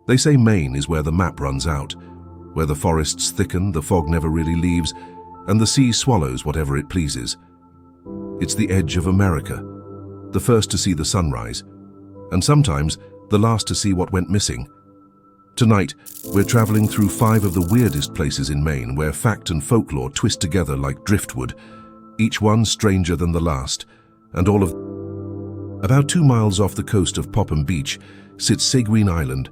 They say Maine is where the map runs out, where the forests thicken, the fog never really leaves, and the sea swallows whatever it pleases. It's the edge of America, the first to see the sunrise, and sometimes the last to see what went missing. Tonight, we're traveling through 5 of the weirdest places in Maine where fact and folklore twist together like driftwood, each one stranger than the last, and all of... About 2 miles off the coast of Popham Beach sits Seguin Island,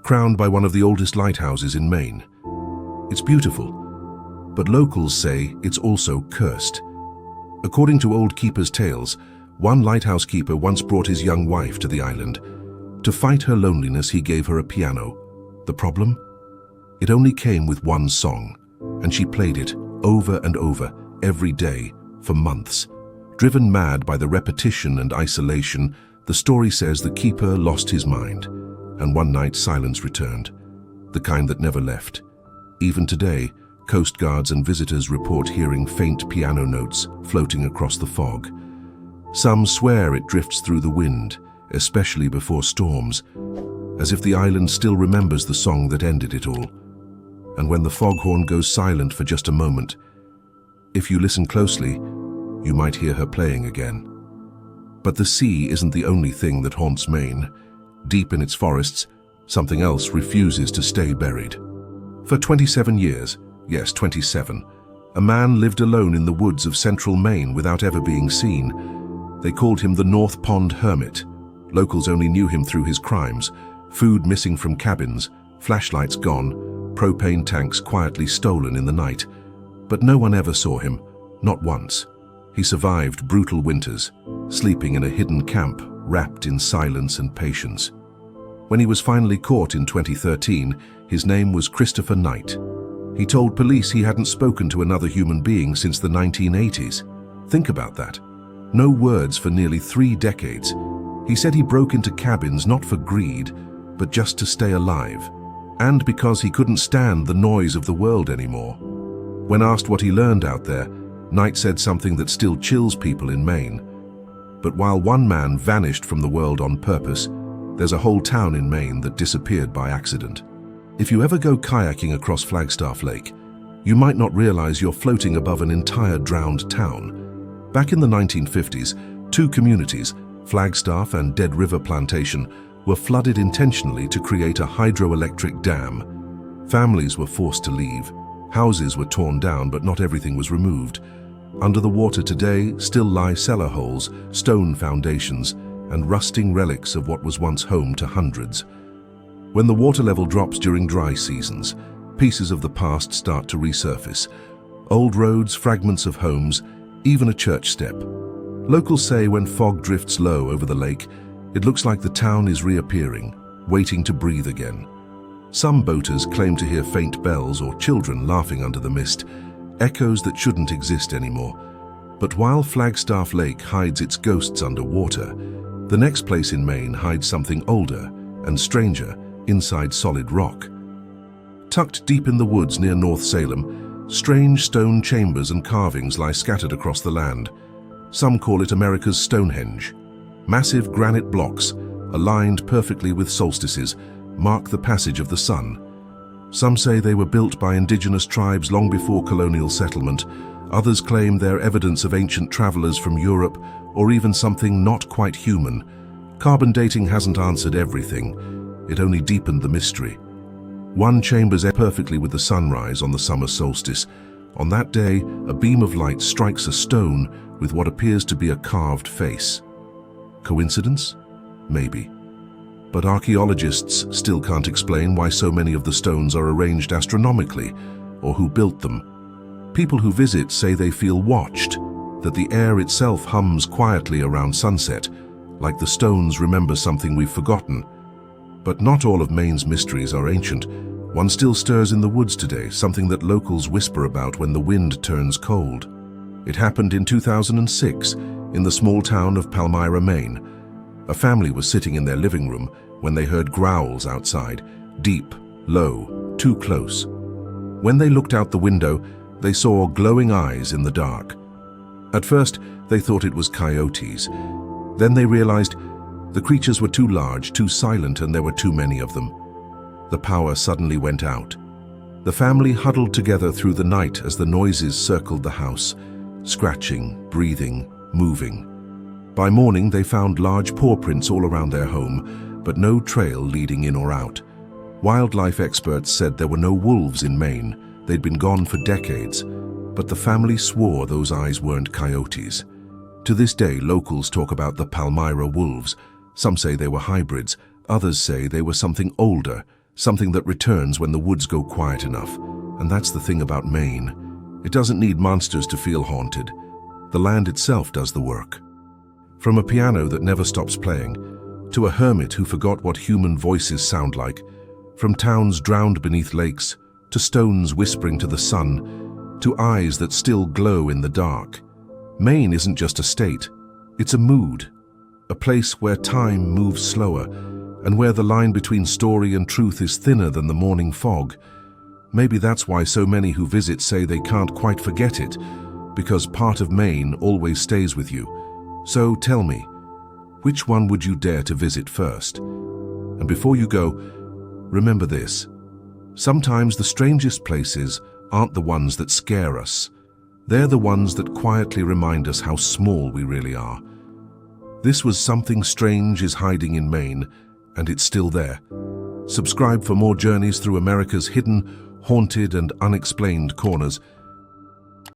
crowned by one of the oldest lighthouses in Maine. It's beautiful, but locals say it's also cursed. According to old keepers' tales, one lighthouse keeper once brought his young wife to the island. To fight her loneliness, he gave her a piano. The problem? It only came with one song, and she played it over and over every day for months. Driven mad by the repetition and isolation, the story says the keeper lost his mind, and one night silence returned, the kind that never left. Even today, coast guards and visitors report hearing faint piano notes floating across the fog. Some swear it drifts through the wind, especially before storms, as if the island still remembers the song that ended it all. And when the foghorn goes silent for just a moment, if you listen closely, you might hear her playing again. But the sea isn't the only thing that haunts Maine. Deep in its forests, something else refuses to stay buried. For 27 years, yes, 27, a man lived alone in the woods of central Maine without ever being seen. They called him the North Pond Hermit. Locals only knew him through his crimes: food missing from cabins, flashlights gone, propane tanks quietly stolen in the night. But no one ever saw him, not once. He survived brutal winters, sleeping in a hidden camp, wrapped in silence and patience. When he was finally caught in 2013, his name was Christopher Knight. He told police he hadn't spoken to another human being since the 1980s. Think about that. No words for nearly 3 decades. He said he broke into cabins not for greed, but just to stay alive, and because he couldn't stand the noise of the world anymore. When asked what he learned out there, Knight said something that still chills people in Maine. But while one man vanished from the world on purpose, there's a whole town in Maine that disappeared by accident. If you ever go kayaking across Flagstaff Lake, you might not realize you're floating above an entire drowned town. Back in the 1950s, 2 communities, Flagstaff and Dead River Plantation, were flooded intentionally to create a hydroelectric dam. Families were forced to leave. Houses were torn down, but not everything was removed. Under the water today still lie cellar holes, stone foundations, and rusting relics of what was once home to hundreds. When the water level drops during dry seasons, pieces of the past start to resurface. Old roads, fragments of homes, even a church step. Locals say when fog drifts low over the lake, it looks like the town is reappearing, waiting to breathe again. Some boaters claim to hear faint bells or children laughing under the mist, echoes that shouldn't exist anymore. But while Flagstaff Lake hides its ghosts underwater, the next place in Maine hides something older and stranger inside solid rock. Tucked deep in the woods near North Salem, strange stone chambers and carvings lie scattered across the land. Some call it America's Stonehenge. Massive granite blocks, aligned perfectly with solstices, mark the passage of the sun. Some say they were built by indigenous tribes long before colonial settlement. Others claim they're evidence of ancient travelers from Europe or even something not quite human. Carbon dating hasn't answered everything. It only deepened the mystery. One chamber's perfectly with the sunrise on the summer solstice. On that day, a beam of light strikes a stone with what appears to be a carved face. Coincidence? Maybe. But archaeologists still can't explain why so many of the stones are arranged astronomically, or who built them. People who visit say they feel watched, that the air itself hums quietly around sunset, like the stones remember something we've forgotten. But not all of Maine's mysteries are ancient. One still stirs in the woods today, something that locals whisper about when the wind turns cold. It happened in 2006 in the small town of Palmyra, Maine. A family was sitting in their living room when they heard growls outside, deep, low, too close. When they looked out the window, they saw glowing eyes in the dark. At first, they thought it was coyotes. Then they realized the creatures were too large, too silent, and there were too many of them. The power suddenly went out. The family huddled together through the night as the noises circled the house, scratching, breathing, moving. By morning, they found large paw prints all around their home, but no trail leading in or out. Wildlife experts said there were no wolves in Maine. They'd been gone for decades, but the family swore those eyes weren't coyotes. To this day, locals talk about the Palmyra wolves. Some say they were hybrids, others say they were something older, something that returns when the woods go quiet enough. And that's the thing about Maine. It doesn't need monsters to feel haunted. The land itself does the work. From a piano that never stops playing, to a hermit who forgot what human voices sound like, from towns drowned beneath lakes, to stones whispering to the sun, to eyes that still glow in the dark. Maine isn't just a state, it's a mood, a place where time moves slower, and where the line between story and truth is thinner than the morning fog. Maybe that's why so many who visit say they can't quite forget it, because part of Maine always stays with you. So tell me, which one would you dare to visit first? And before you go, remember this. Sometimes the strangest places aren't the ones that scare us. They're the ones that quietly remind us how small we really are. This was Something Strange is Hiding in Maine, and it's still there. Subscribe for more journeys through America's hidden, haunted, and unexplained corners.